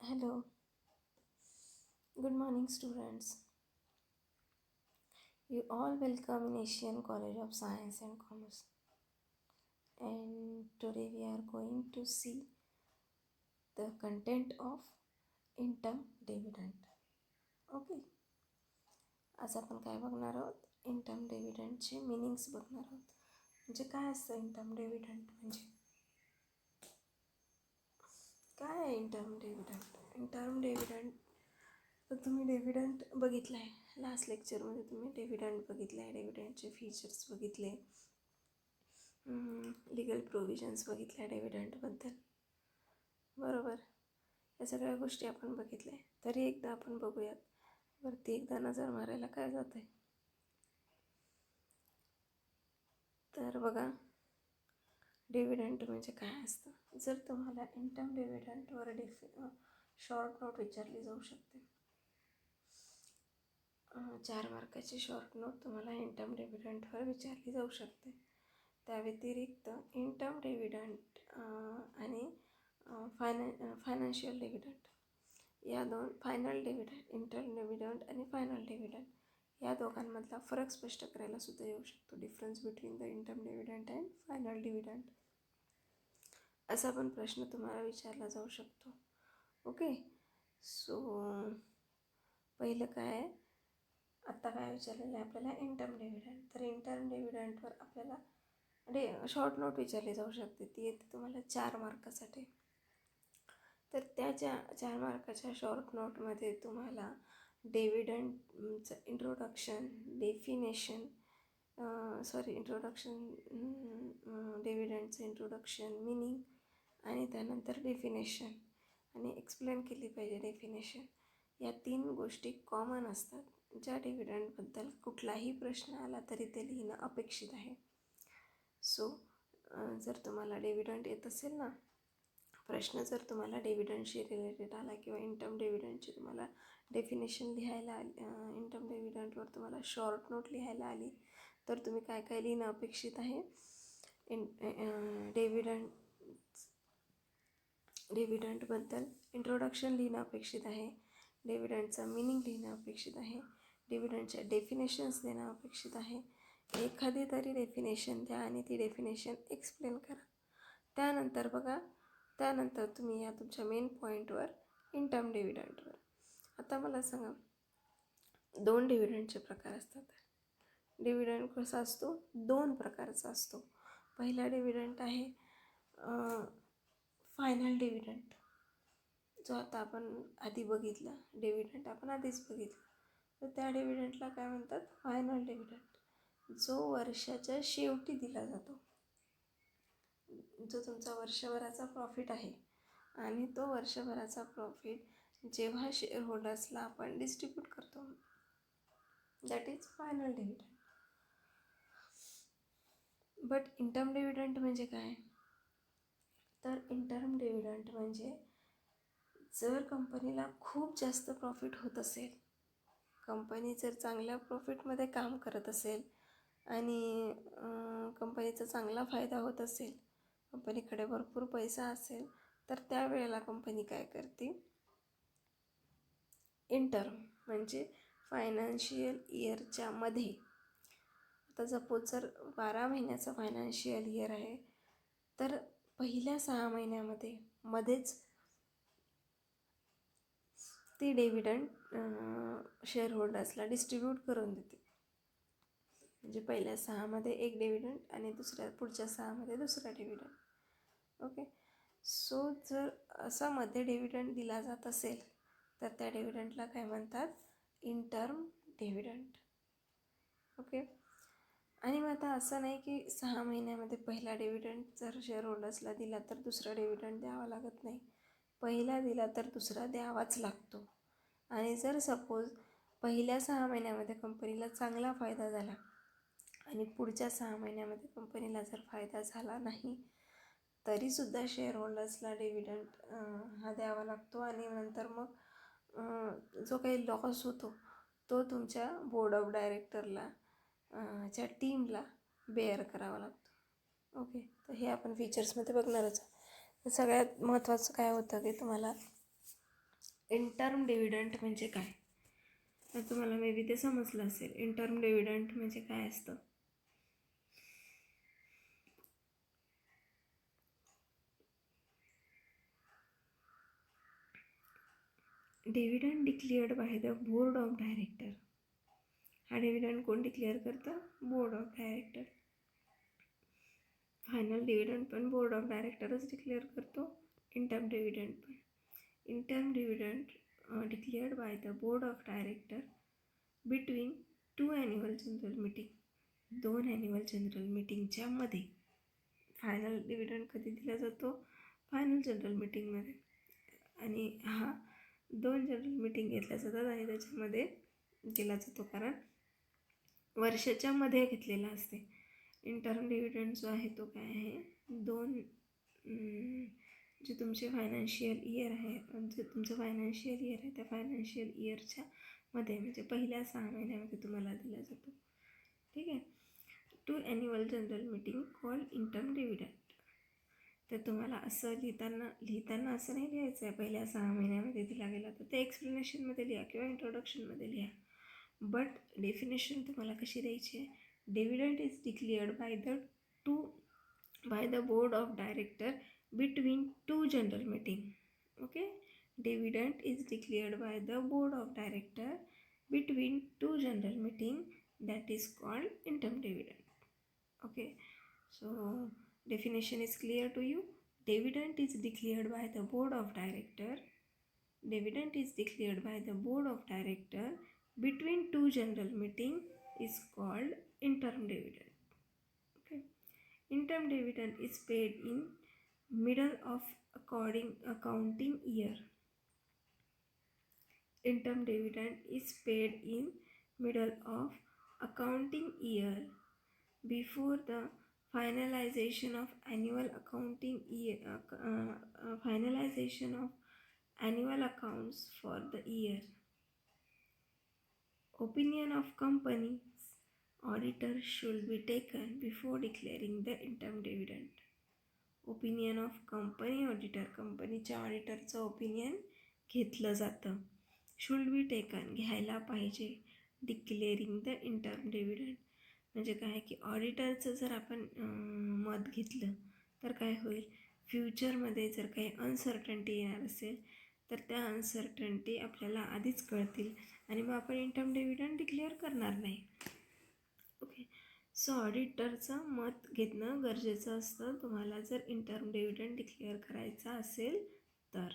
Hello, good morning, students. You all welcome in Asian College of Science and Commerce. And today we are going to see the content of interim dividend. Okay, आज आपण काय बघणार आहोत? Interim डिव्हिडंडचे meanings बघणार आहोत. म्हणजे काय असतं इंटर्म डिव्हिडंड म्हणजे काय आहे इंटर्म डिव्हिडंड? इंटर्म डिव्हिडंड तर तुम्ही डिव्हिडंड बघितला आहे लास्ट लेक्चरमध्ये. तुम्ही डिव्हिडंड बघितलं आहे, डिव्हिडंडचे फीचर्स बघितले, लिगल प्रोव्हिजन्स बघितल्या डिव्हिडंडबद्दल, बरोबर. या सगळ्या गोष्टी आपण बघितल्या. तरी एकदा आपण बघूयात, वरती एकदा नजर मारायला काय जात आहे. तर बघा, डिव्हिडंड म्हणजे काय असतं. जर तुम्हाला इंटर्म डिव्हिडंडवर शॉर्ट नोट विचारली जाऊ शकते. 4 मार्काची शॉर्ट नोट तुम्हाला इंटर्म डिव्हिडंडवर विचारली जाऊ शकते. त्या व्यतिरिक्त इंटर्म डिव्हिडंड आणि फायनान्शियल डिव्हिडंड या दोन फायनल डिव्हिडंड, इंटर्म डिव्हिडंड आणि फायनल डिव्हिडंड या दोघांमधला फरक स्पष्ट करायला सुद्धा येऊ शकतो. Difference between the interim dividend and final dividend असा पण प्रश्न तुम्हाला विचारला जाऊ शकतो. ओके, सो पहिलं काय, आत्ता काय विचारलेलं आहे आपल्याला, इंटर्म डिव्हिडंड. तर इंटर्म डिव्हिडंडवर आपल्याला शॉर्ट नोट विचारली जाऊ शकते. ती येते तुम्हाला 4 मार्कासाठी. तर त्या 4 मार्काच्या शॉर्ट नोटमध्ये तुम्हाला डिव्हिडंडचं इंट्रोडक्शन, डेफिनेशन, डिव्हिडंडचं इंट्रोडक्शन, मिनिंग आणि त्यानंतर डेफिनेशन आणि एक्सप्लेन केली पाहिजे डेफिनेशन. या 3 गोष्टी कॉमन असतात, ज्या डिव्हिडंडबद्दल कुठलाही प्रश्न आला तरी ते लिहिणं अपेक्षित आहे. सो जर तुम्हाला डिव्हिडंड येत असेल ना, प्रश्न जर तुम्हाला डिव्हिडंडशी रिलेटेड आला किंवा इंटर्म डिव्हिडंडची तुम्हाला डेफिनेशन लिहायला आली, इंटर्म डिव्हिडंडवर तुम्हाला शॉर्ट नोट लिहायला आली, तर तुम्ही काय काय लिहिणं अपेक्षित आहे. डिव्हिडंडबद्दल इंट्रोडक्शन लिहिणं अपेक्षित आहे, डिव्हिडंडचा मिनिंग लिहिणं अपेक्षित आहे, डिव्हिडंडच्या डेफिनेशन्स देणं अपेक्षित आहे. एखादी तरी डेफिनेशन द्या आणि ती डेफिनेशन एक्सप्लेन करा. त्यानंतर बघा, त्यानंतर तुम्ही या तुमच्या मेन पॉईंटवर इंटर्म डिव्हिडंडवर. आता मला सांगा, 2 डिव्हिडंडचे प्रकार असतात. डिव्हिडंड कसा असतो? 2 प्रकारचा असतो. पहिला डिव्हिडंड आहे फायनल डिव्हिडंड, जो आता आपण आधी बघितला. डिव्हिडंड आपण आधीच बघितला. तर त्या डिव्हिडंडला काय म्हणतात? फायनल डिव्हिडंड, जो वर्षाच्या शेवटी दिला जातो. जो तुमचा वर्षभराचा प्रॉफिट आहे आणि तो वर्षभराचा प्रॉफिट जेव्हा शेअर होल्डर्सला आपण डिस्ट्रीब्यूट करतो, that is final dividend. But interim dividend म्हणजे काय? तर इंटर्म डिव्हिडंड म्हणजे जर कंपनीला खूप जास्त प्रॉफिट होत असेल, कंपनी जर चांगल्या प्रॉफिटमध्ये काम करत असेल आणि कंपनीचा चांगला फायदा होत असेल, कंपनीकडे भरपूर पैसा असेल, तर त्यावेळेला कंपनी काय करते, इंटर्म म्हणजे फायनान्शियल इयरच्या मध्ये, आता सपोज जर 12 महिन्याचं फायनान्शियल इयर आहे, तर पहिल्या 6 महिन्यामध्ये मध्येच ती डिव्हिडंड शेअर होल्डर्सला डिस्ट्रीब्यूट करून देते. म्हणजे पहिल्या 6मध्ये एक डिव्हिडंड आणि पुढच्या 6मध्ये दुसरा डिव्हिडंड. ओके, सो जर असा मध्ये डिव्हिडंड दिला जात असेल, तर त्या डिव्हिडंडला काय म्हणतात? Interim dividend. ओके, आणि मग आता असं नाही की 6 महिन्यामध्ये पहिला डिव्हिडंड जर शेअर होल्डर्सला दिला तर दुसरा डिव्हिडंड द्यावा लागत नाही. पहिला दिला तर दुसरा द्यावाच लागतो. आणि जर सपोज पहिल्या 6 महिन्यामध्ये कंपनीला चांगला फायदा झाला आणि पुढच्या 6 महिन्यामध्ये कंपनीला जर फायदा झाला नाही, तरीसुद्धा शेअर होल्डर्सला डिव्हिडंड हा द्यावा लागतो. आणि नंतर मग जो काही लॉस होतो तो तुमच्या बोर्ड ऑफ डायरेक्टरला, च्या टीमला बेअर करावा लागतो. ओके, तर हे आपण फीचर्समध्ये बघणारच. सगळ्यात महत्त्वाचं काय होतं की तुम्हाला इंटर्म डिव्हिडंट म्हणजे काय, तर तुम्हाला मे बी ते समजलं असेल. इंटर्म डिव्हिडंट म्हणजे काय असतं. Dividend declared by the board of director. हा डिव्हिडंड कोण डिक्लेअर करतं, board of director. Final dividend पण बोर्ड ऑफ डायरेक्टरच डिक्लेअर करतो, इंटर्म डिव्हिडंड पण. Interim dividend declared by the board of director between 2 annual general meeting. 2 annual general मीटिंगच्या मध्ये. Final dividend कधी दिला जातो, फायनल जनरल मीटिंगमध्ये. आणि हा 2 जनरल मीटिंग घेतल्या जातात आणि त्याच्यामध्ये दिला जातो, कारण वर्षाच्या मध्ये घेतलेला असते. इंटर्म डिव्हिडंड जो आहे तो काय आहे, 2 जे तुमचे फायनान्शियल इयर आहे, जे तुमचं फायनान्शियल इयर आहे त्या फायनान्शियल इयरच्या मध्ये म्हणजे पहिल्या 6 महिन्यामध्ये तुम्हाला दिला जातो. ठीक आहे. 2 annual general meeting called interim dividend. तर तुम्हाला असं लिहिताना असं नाही लिहायचं आहे पहिल्या 6 महिन्यामध्ये दिला गेला, तर ते एक्सप्लेनेशनमध्ये लिहा किंवा इंट्रोडक्शनमध्ये लिहा. बट डेफिनेशन तुम्हाला कशी द्यायची आहे, dividend is declared by the board of director between 2 general meeting. Okay. Dividend is declared by the board of director between 2 general meeting, that is called interim dividend. Okay, so definition is clear to you. Dividend is declared by the board of director. Dividend is declared by the board of director between 2 general meeting is called interim dividend. Okay, interim dividend is paid in middle of accounting year. Interim dividend is paid in middle of accounting year before the finalization of annual accounting year, finalization of annual accounts for the year. Opinion of company's auditor should be taken before declaring the interim dividend. Opinion of company auditor, कंपनीच्या ऑडिटरचं opinion घेतलं जातं. Should be taken, घ्यायला पाहिजे. Declaring the interim dividend म्हणजे काय की ऑडिटरचं जर आपण मत घेतलं तर काय होईल, फ्युचरमध्ये जर काही अनसर्टन्टी येणार असेल तर त्या अनसर्टन्टी आपल्याला आधीच कळतील आणि मग आपण इंटर्म डिव्हिडंड डिक्लेअर करणार नाही. ओके. सो ऑडिटरचं मत घेणं गरजेचं असतं तुम्हाला जर इंटर्म डिव्हिडंड डिक्लेअर करायचा असेल तर.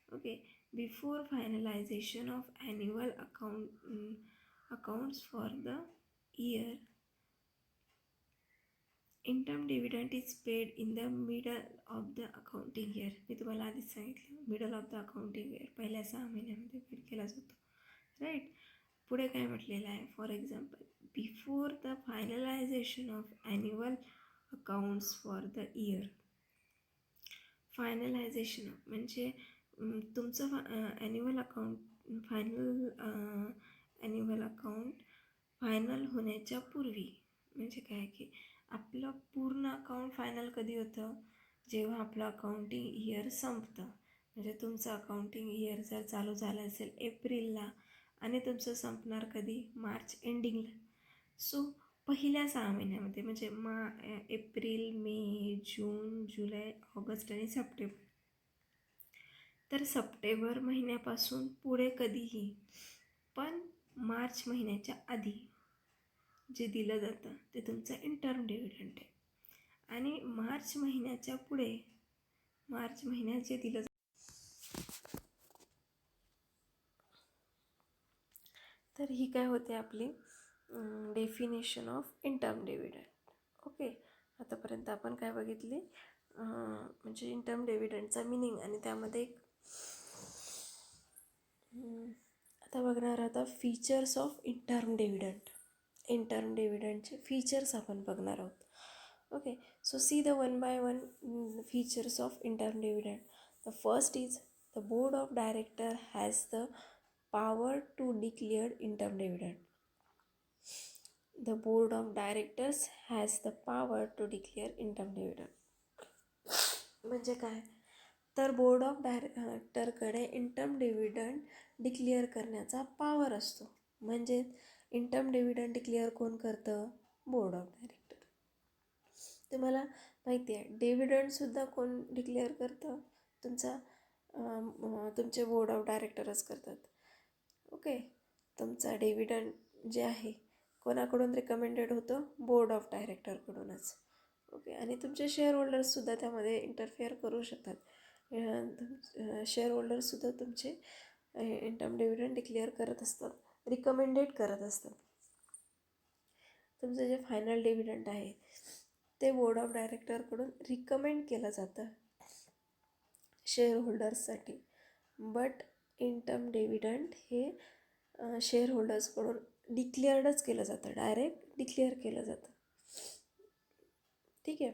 Okay. Before finalization of annual accounts for the year, interim dividend is paid in the middle of the accounting year. मी तुम्हाला आधीच सांगितलं, middle of the accounting year, पहिल्या 6 महिन्यामध्ये पेड केला जातो. राईट. पुढे काय म्हटलेलं आहे, for example before the finalisation of annual accounts for the year. Finalisation म्हणजे तुमचं annual account annual account final होण्याच्या पूर्वी. म्हणजे काय की आपलं पूर्ण अकाउंट फायनल कधी होतं, जेव्हा आपलं अकाउंटिंग इयर संपतं. म्हणजे तुमचं अकाउंटिंग इयर जर चालू झालं असेल एप्रिलला आणि तुमचं संपणार कधी, मार्च एंडिंगला. सो पहिल्या 6 महिन्यामध्ये म्हणजे एप्रिल, मे, जून, जुलै, ऑगस्ट आणि सप्टेंबर. तर सप्टेंबर महिन्यापासून पुढे कधीही, पण मार्च महिन्याच्या आधी जे दिलं जातं ते तुमचं इंटर्म डिव्हिडंड आहे. आणि मार्च महिन्याच्या पुढे, मार्च महिन्यात जे दिलं तर ही काय होते आपली definition of interim dividend. Okay. आतापर्यंत आपण काय बघितले, म्हणजे इंटर्म डिव्हिडंडचा मिनिंग आणि त्यामध्ये आता बघणार आता features of interim dividend. Interim डिव्हिडंडचे फीचर्स आपण बघणार आहोत. Okay. So see the 1 by 1 features of interim dividend. The first is the board of director has the power to declare interim dividend. The board of directors has the power to declare interim dividend. म्हणजे काय, तर board of डायरेक्टरकडे interim dividend declare करण्याचा power असतो. म्हणजे interim dividend declare कोण करतं? Board of director. तुम्हाला माहिती आहे डिव्हिडंडसुद्धा कोण डिक्लेअर करतं? तुमचे बोर्ड ऑफ डायरेक्टरच करतात. ओके, तुमचा डिव्हिडंड जे आहे कोणाकडून रिकमेंडेड होतं? Board of डायरेक्टरकडूनच. ओके, आणि तुमचे शेअर होल्डर्ससुद्धा त्यामध्ये इंटरफेअर करू शकतात. शेअर होल्डर्ससुद्धा तुमचे इंटर्म डिव्हिडंड डिक्लेअर करत असतात, रिकमेंडेड करत असतात. तुमचं जे फायनल डिव्हिडंड आहे ते बोर्ड ऑफ डायरेक्टरकडून रिकमेंड केलं जातं शेअर होल्डर्ससाठी. बट इंटर्म डिव्हिडंड हे शेअर होल्डर्सकडून डिक्लेअर्डच केलं जातं, डायरेक्ट डिक्लेअर केलं जातं. ठीक आहे,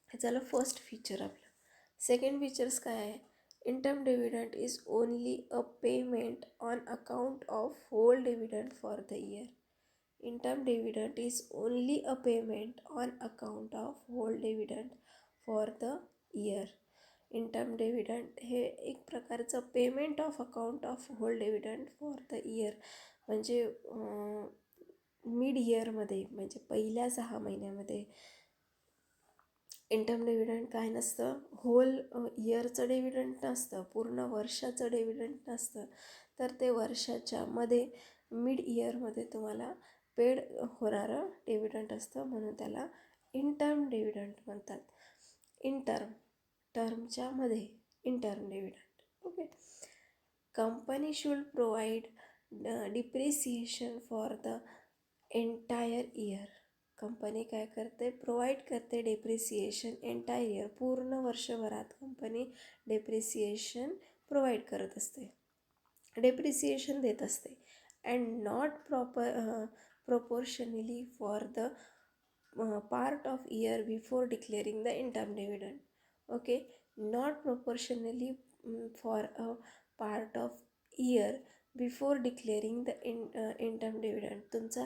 हे झालं फर्स्ट फीचर आपलं. सेकंड फीचर्स काय आहे? Interim dividend is only a payment on account of whole dividend for the year. Interim dividend is only a payment on account of whole dividend for the year. Interim dividend हे एक प्रकारचं payment of account of whole dividend for the year. म्हणजे mid इयरमध्ये, म्हणजे पहिल्या 6 महिन्यामध्ये interim dividend काय नसतं, होल इयरचं डिव्हिडंड नसतं, पूर्ण वर्षाचं डिव्हिडंड नसतं. तर ते वर्षाच्या मध्ये मिड इयरमध्ये तुम्हाला पेड होणारं डिव्हिडंड असतं, म्हणून त्याला इंटर्म डिव्हिडंड म्हणतात. टर्मच्या मध्ये interim dividend. Okay, company should provide depreciation for the entire year. Company काय करते? प्रोव्हाइड करते डेप्रिसिएशन एंटायर इयर. पूर्ण वर्षभरात कंपनी डेप्रिसिएशन प्रोव्हाइड करत असते, डेप्रिसिएशन देत असते. And not proportionally for the part of year before declaring the interim dividend. Okay, not proportionally for a part of year before declaring the interim dividend. तुमचा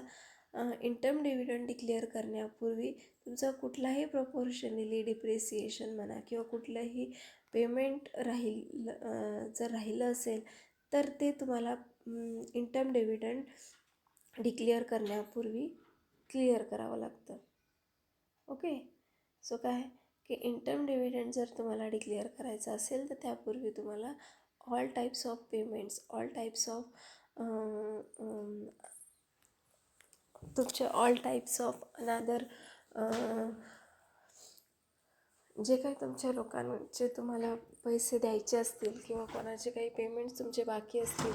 interim dividend declare करण्यापूर्वी तुमचा कुठलाही proportionally depreciation म्हणा किंवा कुठलंही payment जर राहिलं असेल तर ते तुम्हाला इंटर्म डिव्हिडंड डिक्लेअर करण्यापूर्वी क्लिअर करावं लागतं. ओके, सो काय की इंटर्म डिव्हिडंड जर तुम्हाला डिक्लेअर करायचं असेल तर त्यापूर्वी तुम्हाला all types of payments, all types of तुमचे ऑल टाईप्स ऑफ अनादर जे काही तुमच्या लोकांचे तुम्हाला पैसे द्यायचे असतील किंवा कोणाचे काही पेमेंट्स तुमचे बाकी असतील,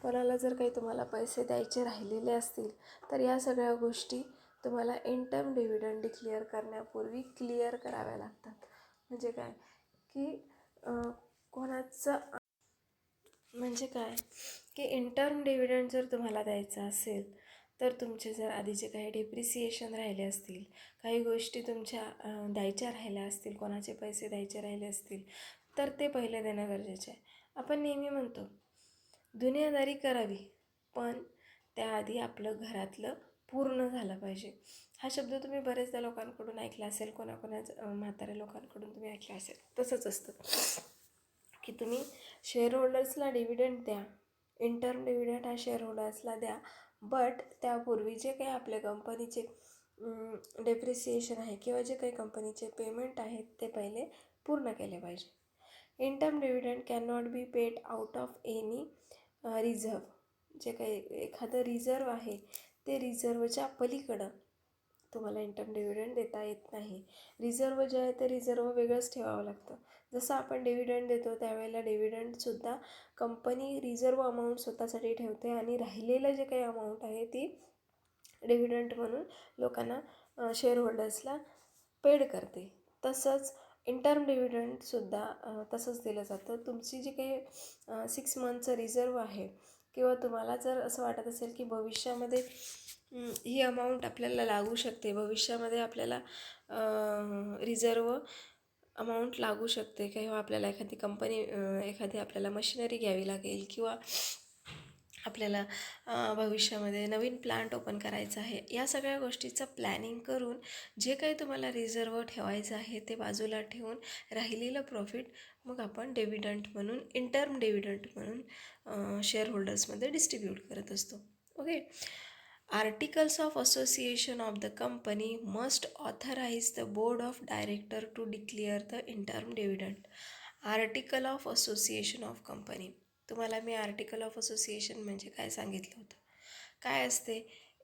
कोणाला जर काही तुम्हाला पैसे द्यायचे राहिलेले असतील, तर या सगळ्या गोष्टी तुम्हाला इंटर्म डिव्हिडंड डिक्लेअर करण्यापूर्वी क्लिअर कराव्या लागतात. म्हणजे काय की कोणाचं म्हणजे काय की इंटर्म डिव्हिडंड जर तुम्हाला द्यायचा असेल तर तुमचे जर आधीचे काही डेप्रिसिएशन राहिले असतील, काही गोष्टी तुमच्या द्यायच्या राहिल्या असतील, कोणाचे पैसे द्यायचे राहिले असतील, तर ते पहिले देणं गरजेचं आहे. आपण नेहमी म्हणतो दुनियादारी करावी, पण त्याआधी आपलं घरातलं पूर्ण झालं पाहिजे. हा शब्द तुम्ही बऱ्याचदा लोकांकडून ऐकला असेल, कोणाकोणाच्या म्हाताऱ्या लोकांकडून तुम्ही ऐकला असेल. तसंच असतं की तुम्ही शेअर होल्डर्सला डिव्हिडंड द्या, इंटर्म डिव्हिडंड हा शेअर होल्डर्सला द्या, बट त्यापूर्वी जे काही आपल्या कंपनीचे डेप्रिसिएशन आहे किंवा जे काही कंपनीचे पेमेंट आहेत ते पहिले पूर्ण केले पाहिजे. Interim dividend can not be paid out of any reserve. जे काही एखादं रिझर्व आहे ते रिझर्वच्या पलीकडं तुम्हाला इंटर्म डिव्हिडंड देता येत नाही. रिझर्व जे आहे ते रिझर्व वेगळंच ठेवावं लागतं. जसं आपण डिव्हिडंड देतो त्यावेळेला डिव्हिडंडसुद्धा कंपनी रिझर्व अमाऊंट स्वतःसाठी ठेवते आणि राहिलेलं जे काही अमाऊंट आहे ती डिव्हिडंड म्हणून लोकांना शेअर होल्डर्सला पेड करते. तसंच इंटर्म डिव्हिडंडसुद्धा तसंच दिलं जातं. तुमची जी काही 6 मंथचं रिझर्व आहे किंवा तुम्हाला जर असं वाटत असेल की भविष्यामध्ये ही अमाऊंट आपल्याला लागू शकते, भविष्यामध्ये आपल्याला रिझर्व अमाऊंट लागू शकते किंवा आपल्याला एखादी कंपनी एखादी आपल्याला मशिनरी घ्यावी लागेल किंवा आपल्याला भविष्यामध्ये नवीन प्लांट ओपन करायचं आहे, या सगळ्या गोष्टीचं प्लॅनिंग करून जे काही तुम्हाला रिझर्व ठेवायचं आहे ते बाजूला ठेवून राहिलेलं प्रॉफिट मग आपण डिव्हिडंट म्हणून, इंटर्म डिव्हिडंट म्हणून शेअर होल्डर्समध्ये डिस्ट्रीब्यूट करत असतो. Okay. Articles of association of the company must authorise the board of director to declare the interim dividend. Article of association of company, तुम्हाला मी आर्टिकल ऑफ असोसिएशन म्हणजे काय सांगितलं होतं. काय असते,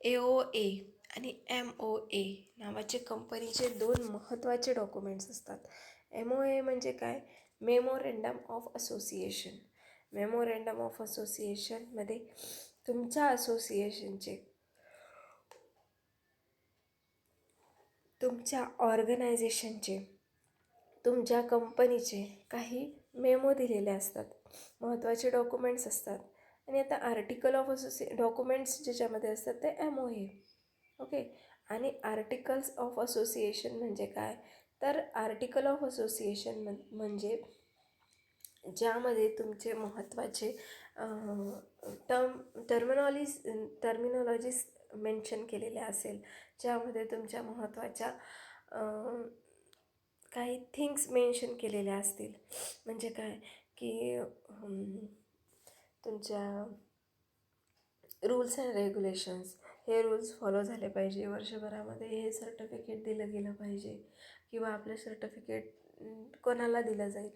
AOA आणि MOA नावाचे कंपनीचे दोन महत्त्वाचे डॉक्युमेंट्स असतात. MOA म्हणजे काय, memorandum of association. Memorandum of असोसिएशनमध्ये तुमच्या असोसिएशनचे, तुमच्या ऑर्गनायझेशनचे, तुमच्या कंपनीचे काही मेमो दिलेले असतात, महत्त्वाचे डॉक्युमेंट्स असतात. आणि आता आर्टिकल ऑफ डॉक्युमेंट्स ज्याच्यामध्ये असतात ते MOA. ओके. आणि आर्टिकल्स ऑफ असोसिएशन म्हणजे काय, तर आर्टिकल ऑफ असोसिएशन म्हणजे ज्यामध्ये तुमचे महत्त्वाचे टर्मिनॉलॉजीज मेन्शन केलेल्या असेल, ज्यामध्ये तुमच्या महत्त्वाच्या काही थिंग्स मेन्शन केलेल्या असतील. म्हणजे काय की तुमच्या रूल्स अँड रेग्युलेशन्स, हे रूल्स फॉलो झाले पाहिजे वर्षभरामध्ये, हे सर्टिफिकेट दिलं गेलं पाहिजे, किंवा आपलं सर्टिफिकेट कोणाला दिलं जाईल.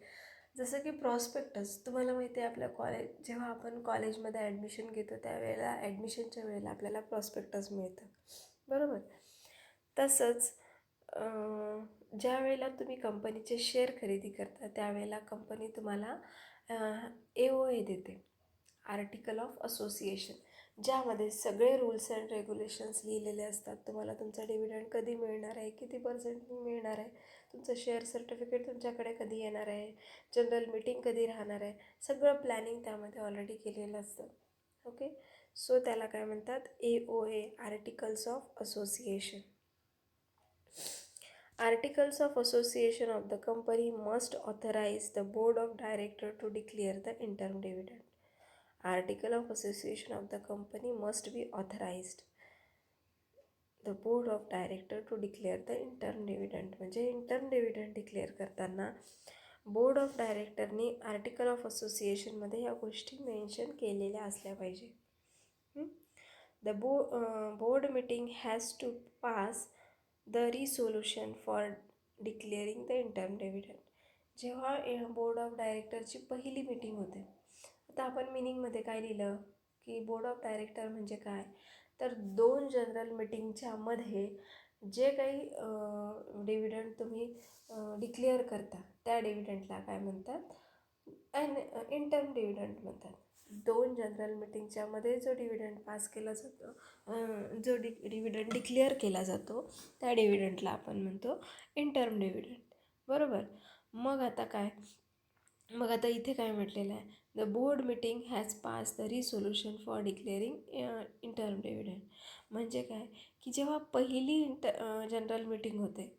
जसं की प्रॉस्पेक्टस, तुम्हाला माहिती आहे आपल्या जेव्हा आपण कॉलेजमध्ये ॲडमिशन घेतो त्यावेळेला ॲडमिशनच्या वेळेला आपल्याला प्रॉस्पेक्टस मिळतं, बरोबर. तसंच ज्या वेळेला तुम्ही कंपनीचे शेअर खरेदी करता त्यावेळेला कंपनी तुम्हाला AOA देते, आर्टिकल ऑफ असोसिएशन, ज्यामध्ये सगळे रूल्स अँड रेग्युलेशन्स लिहिलेले असतात. तुम्हाला तुमचा डिव्हिडंड कधी मिळणार आहे, किती % मिळणार आहे, तुमचं शेअर सर्टिफिकेट तुमच्याकडे कधी येणार आहे, जनरल मीटिंग कधी राहणार आहे, सगळं प्लॅनिंग त्यामध्ये ऑलरेडी केलेलं असतं. ओके. सो त्याला काय म्हणतात, AOA, articles of association. Articles of association of the company must authorize the board of director to declare the interim dividend. Article of association of the company must be authorized the board of director to declare the interim dividend. म्हणजे interim dividend declare करताना board of डायरेक्टरनी article of असोसिएशनमध्ये या गोष्टी mention केलेल्या असल्या पाहिजे. The board meeting has to pass the resolution for declaring the interim dividend. जेव्हा बोर्ड ऑफ डायरेक्टरची पहिली मीटिंग होते, आता आपण मिनिंगमध्ये काय लिहिलं की बोर्ड ऑफ डायरेक्टर म्हणजे काय, तर 2 जनरल मीटिंगच्या मध्ये जे काही डिव्हिडंड तुम्ही डिक्लेअर करता त्या डिव्हिडंडला काय म्हणतात, इंटर्म डिव्हिडंड म्हणतात. 2 जनरल मीटिंगच्या मध्ये जो डिव्हिडंड पास केला जातो, जो डिव्हिडंड डिक्लेअर केला जातो त्या डिव्हिडंडला आपण म्हणतो इंटर्म डिव्हिडंड, बरोबर. मग आता इथे काय म्हटलेलं आहे, the board meeting has pass the resolution for declaring interim dividend. म्हणजे काय की जेव्हा पहिली जनरल मीटिंग होते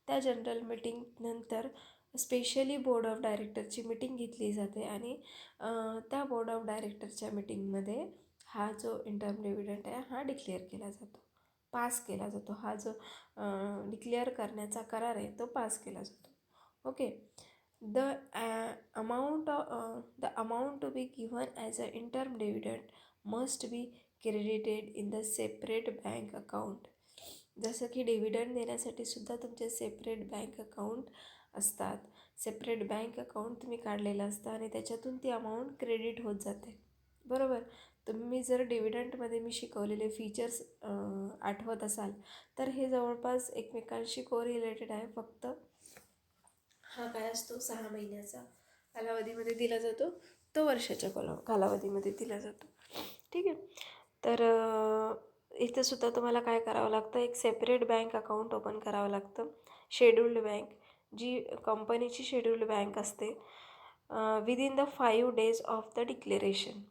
त्या जनरल मीटिंग नंतर स्पेशली बोर्ड ऑफ डायरेक्टरची मीटिंग घेतली जाते आणि त्या बोर्ड ऑफ डायरेक्टरच्या मीटिंगमध्ये हा जो इंटर्म डिव्हिडंड आहे हा डिक्लेअर केला जातो, पास केला जातो. हा जो डिक्लेअर करण्याचा करार आहे तो पास केला जातो. Okay. The amount to be given as a interim dividend must be credited in the separate bank account. जसं की डिव्हिडंड देण्यासाठी सुद्धा तुमचे सेपरेट बँक अकाउंट असतात. सेपरेट बँक अकाउंट तुम्ही काढलेलं असतं आणि त्याच्यातून ती अमाऊंट क्रेडिट होत जाते, बरोबर. तुम्ही जर डिव्हिडंडमध्ये मी शिकवलेले फीचर्स आठवत असाल तर हे जवळपास एकमेकांशी कोरिलेटेड आहे. फक्त हा काय असतो 6 महिन्याचा कालावधीमध्ये दिला जातो, तो वर्षाच्या कालावधीमध्ये दिला जातो. ठीक आहे. तर इथं सुद्धा तुम्हाला काय करावं लागतं, एक सेपरेट बँक अकाउंट ओपन करावं लागतं. शेड्युल्ड बँक, जी कंपनीची शेड्युल्ड बँक असते, within the 5 days of the declaration.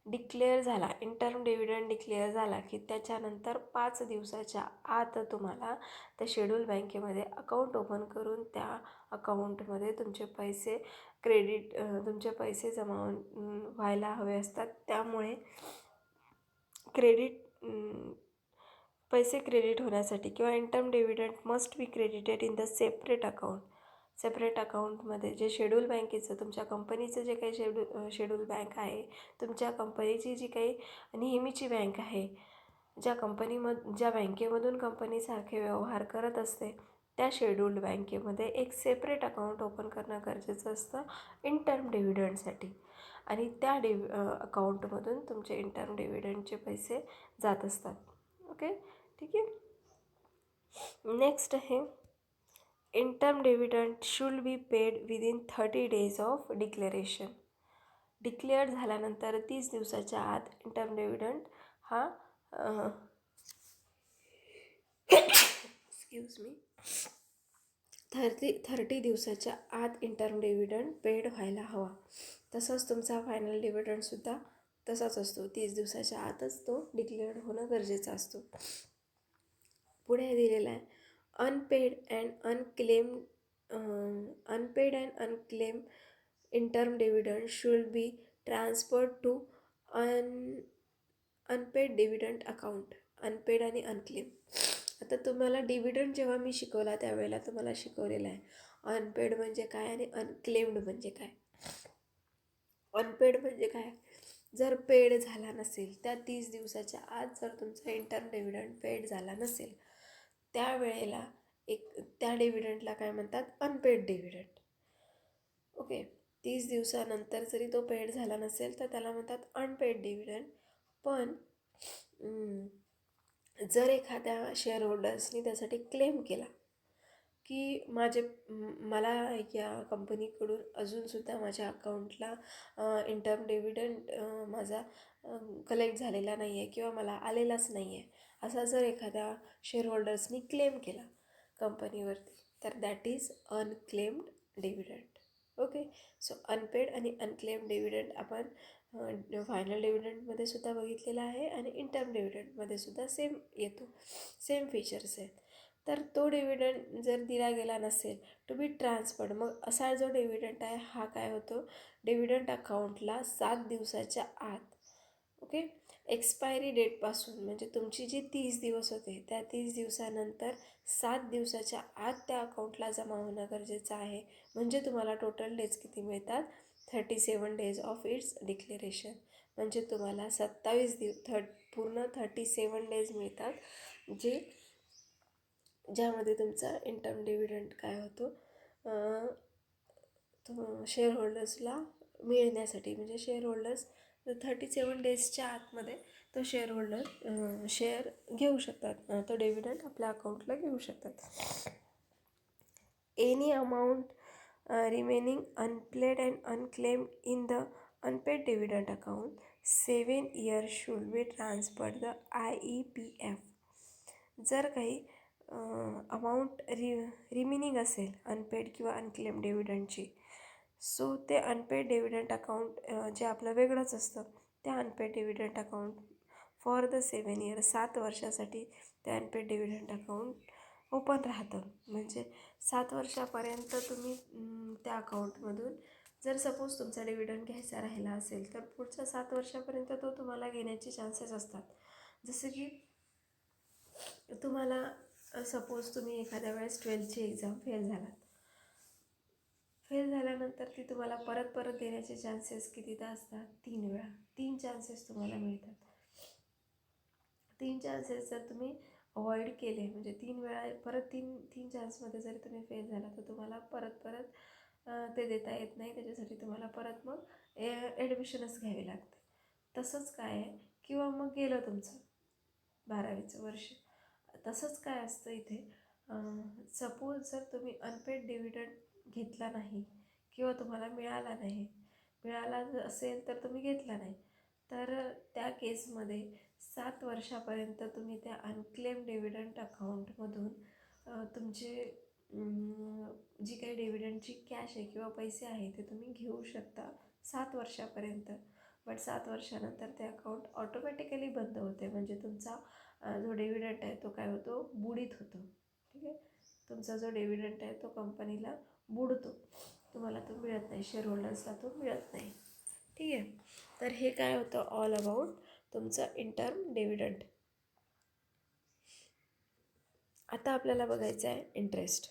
Declare झाला, इंटर्म डिव्हिडंड डिक्लेअर झाला की त्याच्यानंतर 5 दिवसाच्या आत तुम्हाला त्या शेड्यूल बँकेमध्ये अकाउंट ओपन करून त्या अकाउंटमध्ये तुमचे पैसे क्रेडिट तुमचे पैसे जमा व्हायला हवे असतात. त्यामुळे क्रेडिट पैसे क्रेडिट होण्यासाठी किंवा interim dividend must be credited in the separate account. Separate अकाउंटमध्ये जे शेड्यूल बँकेचं तुमच्या कंपनीचं जे काही शेड्यूल बँक आहे, तुमच्या कंपनीची जी काही नेहमीची बँक आहे, ज्या बँकेमधून कंपनी सारखे व्यवहार करत असते, त्या शेड्यूल्ड बँकेमध्ये एक सेपरेट अकाउंट ओपन करणं गरजेचं असतं इनटर्म डिव्हिडंडसाठी. आणि त्या अकाउंटमधून तुमचे इनटर्म डिव्हिडंडचे पैसे जात असतात. ओके, ठीक आहे. नेक्स्ट आहे interim dividend should be paid within 30 days of declaration. Declare झाल्यानंतर 30 दिवसाच्या आत इनटर्म डिव्हिडंड हा एक्सक्यूज मी 30 दिवसाच्या आत इनटर्म डिव्हिडंड पेड व्हायला हवा. तसंच तुमचा फायनल डिव्हिडंडसुद्धा तसाच असतो, 30 दिवसाच्या आतच तो डिक्लेअर्ड होणं गरजेचं असतो. पुढे दिलेलं आहे unpaid and unclaim interim dividend should be transferred to unpaid dividend account. Unpaid आणि अनक्लेम. आता तुम्हाला डिव्हिडंड जेव्हा मी शिकवला त्यावेळेला तुम्हाला शिकवलेलं आहे अनपेड म्हणजे काय आणि अनक्लेम्ड म्हणजे काय. अनपेड म्हणजे काय, जर पेड झाला नसेल, त्या 30 दिवसाच्या आत जर तुमचा इनटर्म डिव्हिडंड पेड झाला नसेल, त्यावेळेला त्या डिव्हिडंडला काय म्हणतात, अनपेड डिव्हिडंड. ओके, 30 दिवसानंतर जरी तो पेड झाला नसेल तर त्याला म्हणतात अनपेड डिव्हिडंड. पण जर एखाद्या शेअर होल्डर्सनी त्यासाठी क्लेम केला की मला या कंपनीकडून अजूनसुद्धा माझ्या अकाउंटला इनटर्म डिव्हिडंड माझा कलेक्ट झालेला नाही आहे किंवा मला आलेलाच नाही आहे, असा जर एखाद्या शेअर होल्डर्सनी क्लेम केला कंपनीवरती, तर that is unclaimed dividend. Okay, so unpaid आणि अनक्लेम्ड डिव्हिडंड आपण फायनल डिव्हिडंडमध्ये सुद्धा बघितलेला आहे आणि इनटर्म डिव्हिडंडमध्ये सुद्धा सेम येतो, सेम फीचर्स आहेत. तर तो डिव्हिडंड जर दिला गेला नसेल टू बी ट्रान्सफर्ड, मग असा जो डिव्हिडंड आहे हा काय होतो, डिव्हिडंड अकाउंटला 7 दिवसाच्या आत, ओके, एक्सपायरी डेटपासून, म्हणजे तुमची जी 30 दिवस होते त्या 30 दिवसानंतर 7 दिवसाच्या आत त्या अकाउंटला जमा होणं गरजेचं आहे. म्हणजे तुम्हाला टोटल डेज किती मिळतात, 37 days ऑफ इट्स डिक्लेरेशन. म्हणजे तुम्हाला 27 पूर्ण 37 days मिळतात, ज्यामध्ये तुमचा इनटर्म डिव्हिडंड काय होतो, शेअर होल्डर्सला मिळण्यासाठी. म्हणजे शेअर होल्डर्स 37 daysच्या आतमध्ये तो शेअर होल्डर शेअर घेऊ शकतात, तो डिव्हिडंड आपल्या अकाउंटला घेऊ शकतात. Any amount remaining unpaid and unclaimed in the unpaid dividend account 7 years should be transferred the IEPF. जर काही अमाऊंट रिमेनिंग असेल अनपेड किंवा अनक्लेम डिव्हिडंडची, सो ते अनपेड डिव्हिडंड अकाउंट जे आपलं वेगळंच असतं, त्या unpaid dividend account for the 7 years 7 वर्षासाठी ते अनपेड डिव्हिडंड अकाउंट ओपन राहतं. म्हणजे 7 वर्षापर्यंत तुम्ही त्या अकाउंटमधून जर सपोज तुमचा डिव्हिडंड घ्यायचा राहिला असेल तर पुढच्या 7 वर्षापर्यंत तो तुम्हाला घेण्याचे चान्सेस असतात. जसं की तुम्हाला सपोज तुम्ही एखाद्या वेळेस 12th एक्झाम फेल झाल्यानंतर ती तुम्हाला परत देण्याचे चान्सेस कितीदा असतात, 3 वेळा. 3 चान्सेस तुम्हाला मिळतात. 3 चान्सेस जर तुम्ही अवॉइड केले, म्हणजे 3 वेळा तीन चान्समध्ये जर तुम्ही फेल झाला तर तुम्हाला परत ते देता येत नाही. त्याच्यासाठी तुम्हाला परत मग ॲडमिशनच घ्यावी लागते. तसंच काय आहे, किंवा मग गेलं तुमचं 12वीचं वर्ष. तसंच काय असतं इथे, सपोज जर तुम्ही अनपेड डिव्हिडंड घेतला नाही किंवा तुम्हाला मिळाला असेल तर तुम्ही घेतला नाही, तर त्या केसमध्ये 7 वर्षापर्यंत तुम्ही त्या अनक्लेम डिव्हिडंड अकाउंटमधून तुमचे जी काही डिव्हिडंडची कॅश आहे किंवा पैसे आहे ते तुम्ही घेऊ शकता 7 वर्षापर्यंत. बट 7 वर्षानंतर ते अकाउंट ऑटोमॅटिकली बंद होते. म्हणजे तुमचा जो डिव्हिडंड आहे तो काय होतो, बुडीत होतो. ठीक आहे, तुमचा जो डिव्हिडंड आहे तो कंपनीला बुडतो. तुम्हाला तो मिळत नाही, शेअर होल्डर्सला तो मिळत नाही. ठीक आहे. तर हे काय होतं, ऑल अबाउट तुमचं इंटर्म डिव्हिडंड. आता आपल्याला बघायचं आहे इंटरेस्ट.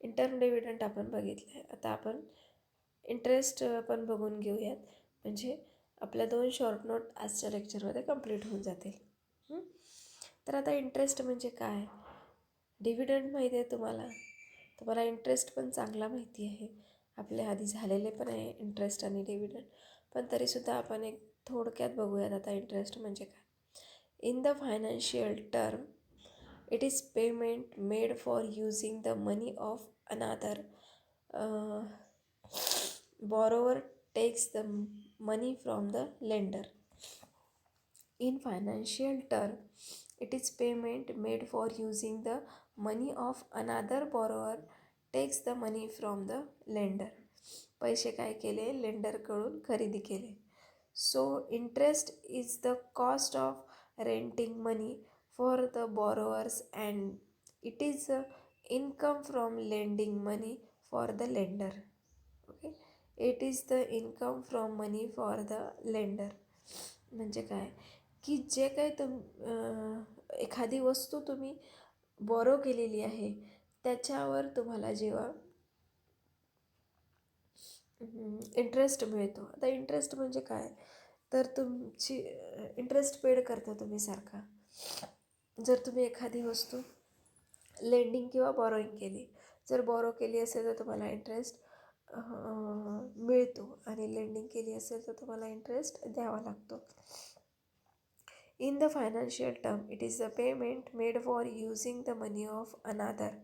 इंटर्म डिव्हिडंड आपण बघितलं आहे. आता आपण इंटरेस्ट पण बघून घेऊयात, म्हणजे आपल्या 2 शॉर्ट नोट आजच्या लेक्चरमध्ये कंप्लीट होऊन जातील. तर आता इंटरेस्ट म्हणजे काय, डिव्हिडंड माहिती आहे तुम्हाला, तुम्हाला इंटरेस्ट पण चांगला माहिती आहे, आपल्या आधी झालेले पण आहे इंटरेस्ट आणि डिव्हिडंड, पण तरीसुद्धा आपण एक थोडक्यात बघूयात आता इंटरेस्ट म्हणजे काय. In the financial term, it is payment made for using the money of another. uh, Borrower takes the money from the lender. In financial term, it is payment made for using the money of another. Borrower takes the money from the lender. पैसे काय केले, लेंडरकडून खरेदी केले. So interest is the cost of renting money for the borrowers, and it is income from lending money for the lender. Okay, it is the income from money for the lender. म्हणजे काय की जे काही एखादी वस्तू तुम्ही borrow केलेली आहे त्याच्यावर तुम्हाला जेव्हा इंटरेस्ट मिळतो. आता इंटरेस्ट म्हणजे काय, तर तुमची इंटरेस्ट पेड करता तुम्ही सारखा. जर तुम्ही एखादी वस्तू लेंडिंग किंवा बॉरोईंग केली, जर बॉरो केली असेल तर तुम्हाला इंटरेस्ट मिळतो, आणि लेंडिंग केली असेल तर तुम्हाला इंटरेस्ट द्यावा लागतो. In the financial term, it is the payment made for using the money of अनादर.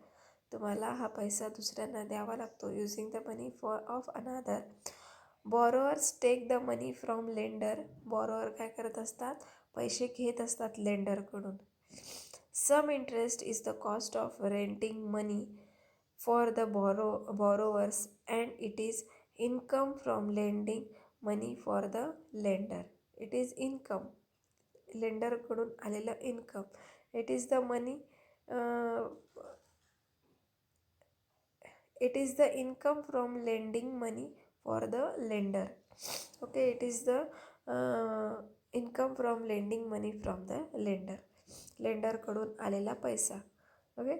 तुम्हाला हा पैसा दुसऱ्यांना द्यावा लागतो, using the money of another. Borrowers take the money from lender. Borrower काय करत असतात, पैसे घेत असतात लेंडरकडून. Some interest is the cost of renting money for the borrowers, and it is income from lending money for the lender. It is income, लेंडरकडून आलेलं income. It is the money, it is the income from lending money for the lender. Okay, it is the income from lending money from the lender. लेंडरकडून आलेला पैसा. Okay,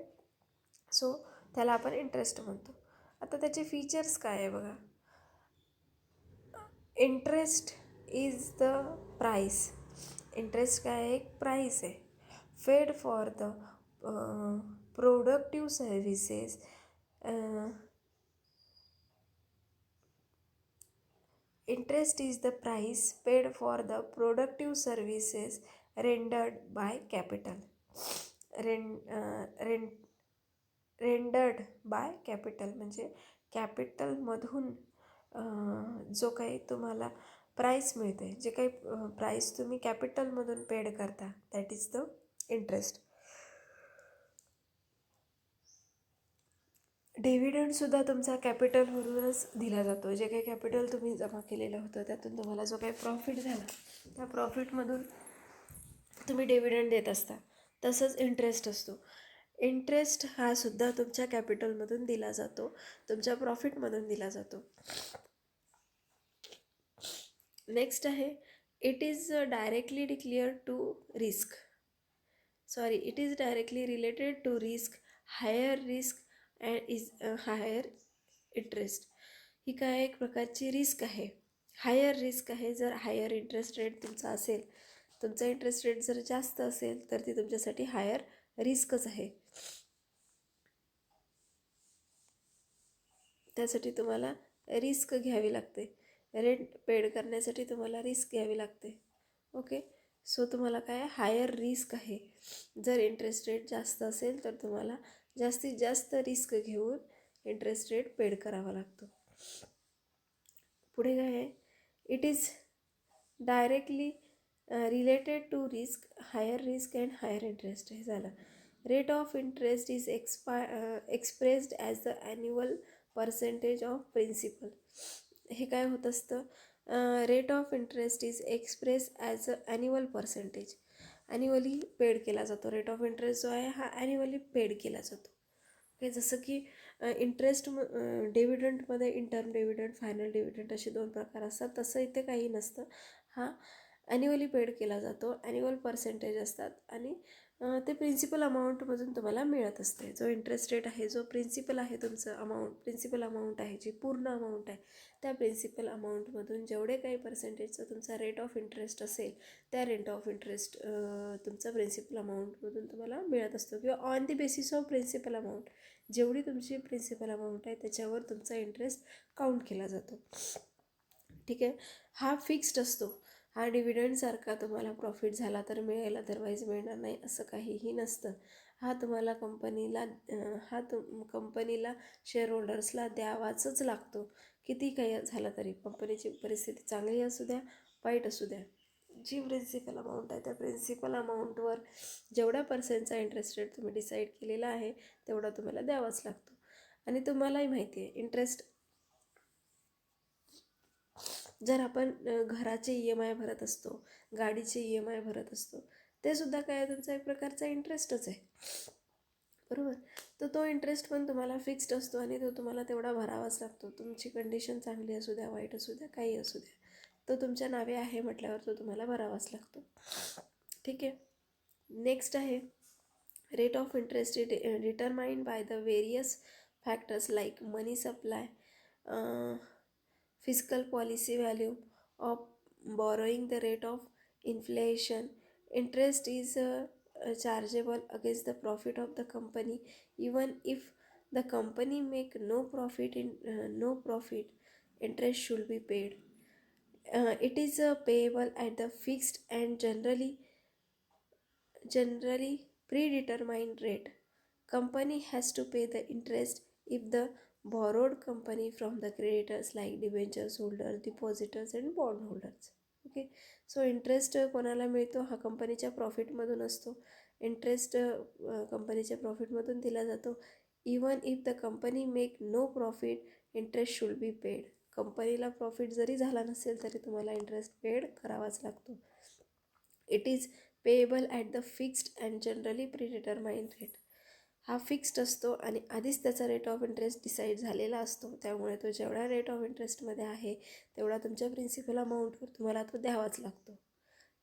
so त्याला आपण interest म्हणतो. आता त्याचे features काय आहे बघा. Interest is the price. Interest काय आहे, एक प्राईस आहे. फेड for the productive services. Interest is the price paid for the productive services rendered by capital. Rendered by capital म्हणजे कॅपिटलमधून जो काही तुम्हाला प्राईस मिळते, जे काही प्राईस तुम्ही कॅपिटलमधून पेड करता, दॅट इज द इंटरेस्ट. डिव्हिडंडसुद्धा तुमचा कॅपिटलवरूनच दिला जातो. जे काही कॅपिटल तुम्ही जमा केलेलं होतं त्यातून तुम्हाला जो काही प्रॉफिट झाला त्या प्रॉफिटमधून तुम्ही डिव्हिडंड देत असता. तसंच इंटरेस्ट असतो. इंटरेस्ट हा सुद्धा तुमच्या कॅपिटलमधून दिला जातो, तुमच्या प्रॉफिटमधून दिला जातो. नेक्स्ट आहे, it is directly declared to risk. It is directly related to risk, higher risk and is higher interest. ही काय एक प्रकारची रिस्क आहे, हायर रिस्क आहे. जर हायर इंटरेस्ट रेट तुमचा असेल, तुमचा इंटरेस्ट रेट जर जास्त असेल तर ती तुमच्यासाठी हायर रिस्कच आहे. त्यासाठी तुम्हाला रिस्क घ्यावी लागते. रेंट पेड करण्यासाठी तुम्हाला रिस्क घ्यावी लागते. ओके, सो तुम्हाला काय हायर रिस्क आहे. जर इंटरेस्ट रेट जास्त असेल तर तुम्हाला जास्तीत जास्त रिस्क घेऊन इंटरेस्ट रेट पेड करावा लागतो. पुढे काय आहे, it is directly related to risk, higher risk and higher interest. हे झालं. Rate of interest is expressed as the annual percentage of principal. हे काय होत असतं, rate of interest is express as a annual percentage. Annually paid केला जातो. Rate of interest जो आहे हा ॲन्युअली पेड केला जातो. ओके, जसं की इंटरेस्ट डिव्हिडंटमध्ये इंटर्म डिव्हिडंट फायनल डिव्हिडंट असे 2 प्रकार असतात. तसं इथे काही नसतं. हा ॲन्युअली पेड केला जातो. ॲन्युअल पर्सेंटेज असतात आणि ते प्रिन्सिपल अमाऊंटमधून तुम्हाला मिळत असते. जो इंटरेस्ट रेट आहे, जो प्रिन्सिपल आहे तुमचं प्रिन्सिपल अमाऊंट आहे, जी पूर्ण अमाऊंट आहे, त्या प्रिन्सिपल अमाऊंटमधून जेवढे काही पर्सेंटेजचा तुमचा रेट ऑफ इंटरेस्ट असेल, त्या रेट ऑफ इंटरेस्ट तुमचा प्रिन्सिपल अमाऊंटमधून तुम्हाला मिळत असतो किंवा on the basis of principal amount, जेवढी तुमची प्रिन्सिपल अमाऊंट आहे त्याच्यावर तुमचा इंटरेस्ट काउंट केला जातो. ठीक आहे. हा फिक्स्ड असतो. हा डिव्हिडंडसारखा तुम्हाला प्रॉफिट झाला तर मिळेल, अदरवाईज मिळणार नाही असं काहीही नसतं. हा तुम्हाला कंपनीला शेअर होल्डर्सला द्यावाच लागतो. किती काही झालं तरी, कंपनीची परिस्थिती चांगली असू द्या, वाईट असू द्या, जी प्रिन्सिपल अमाऊंट आहे त्या प्रिन्सिपल अमाऊंटवर जेवढ्या पर्सेंटचा इंटरेस्ट रेट तुम्ही डिसाईड केलेला आहे तेवढा तुम्हाला द्यावाच लागतो. आणि तुम्हालाही माहिती आहे, इंटरेस्ट जर आपण घराचे EMI भरत असतो, गाडीचे EMI भरत असतो, ते सुद्धा काय तुमचा एक प्रकारचा इंटरेस्टच आहे, बरोबर. तर तो इंटरेस्ट पण तुम्हाला फिक्स्ड असतो आणि तो तुम्हाला तेवढा भरावाच लागतो. तुमची कंडिशन चांगली असू द्या, वाईट असू द्या, काही असू द्या, तो तुमच्या नावे आहे म्हटल्यावर तो तुम्हाला भरावाच लागतो. ठीक आहे. नेक्स्ट आहे rate of interest determined by the various factors like money supply, fiscal policy value of borrowing, the rate of inflation. Interest is chargeable against the profit of the company even if the company make no profit. Interest should be paid. It is payable at the fixed and generally predetermined rate. Company has to pay the interest if the borrowed company from the creditors like debentures holders, depositors and bond holders. Okay. So interest कोणाला मिळतो? हा कंपनीच्या प्रॉफिटमधून असतो. Interest कंपनीच्या प्रॉफिटमधून दिला जातो. Even if the company make no profit, interest should be paid. कंपनीला प्रॉफिट जरी झाला नसेल तरी तुम्हाला इंटरेस्ट पेड करावाच लागतो. It is payable at the fixed and generally predetermined rate. हा फिक्स्ड असतो आणि आधीच त्याचा रेट ऑफ इंटरेस्ट डिसाईड झालेला असतो. त्यामुळे तो जेवढा रेट ऑफ इंटरेस्टमध्ये आहे तेवढा तुमच्या प्रिन्सिपल अमाऊंटवर तुम्हाला तो द्यावाच लागतो.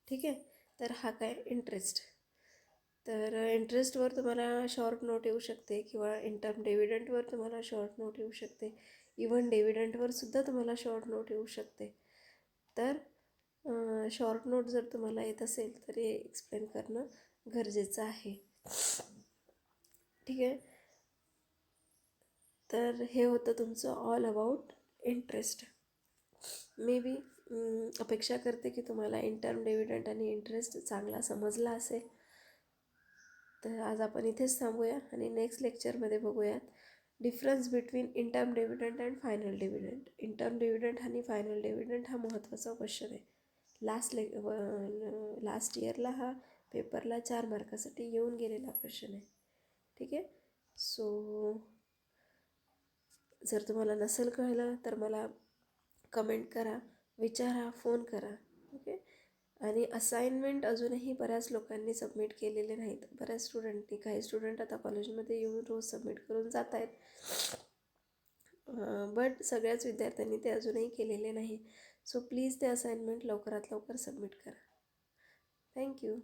ठीक आहे. तर हा काय इंटरेस्ट. तर इंटरेस्टवर तुम्हाला शॉर्ट नोट येऊ शकते किंवा इंटर्म डिव्हिडंटवर तुम्हाला शॉर्ट नोट येऊ शकते. इवन डिव्हिडंटवर सुद्धा तुम्हाला शॉर्ट नोट येऊ शकते. तर शॉर्ट नोट जर तुम्हाला येत असेल तर हे एक्सप्लेन करणं गरजेचं आहे. ठीक आहे. तर हे होतं तुमचं all about interest. May be अपेक्षा करते की तुम्हाला इंटर्म डिव्हिडंट आणि इंटरेस्ट चांगला समजला असेल. तर आज आपण इथेच थांबूया आणि नेक्स्ट लेक्चरमध्ये बघूयात difference between interim dividend and final dividend. Interim dividend आणि फायनल डिव्हिडंट हा महत्त्वाचा क्वेश्चन आहे. लास्ट इयरला हा पेपरला 4 मार्कासाठी येऊन गेलेला क्वेश्चन आहे. ठीक आहे. सो जर तुम्हाला नसेल कळलं तर मला कमेंट करा, विचारा, फोन करा. ओके. आणि असाइनमेंट अजूनही बऱ्याच लोकांनी सबमिट केलेले नाहीत. बऱ्याच स्टुडंटनी, काही स्टुडंट आता कॉलेजमध्ये येऊन रोज सबमिट करून जात आहेत, बट सगळ्याच विद्यार्थ्यांनी ते अजूनही केलेले नाही. सो प्लीज ते असाइनमेंट लवकरात लवकर सबमिट करा. थँक्यू.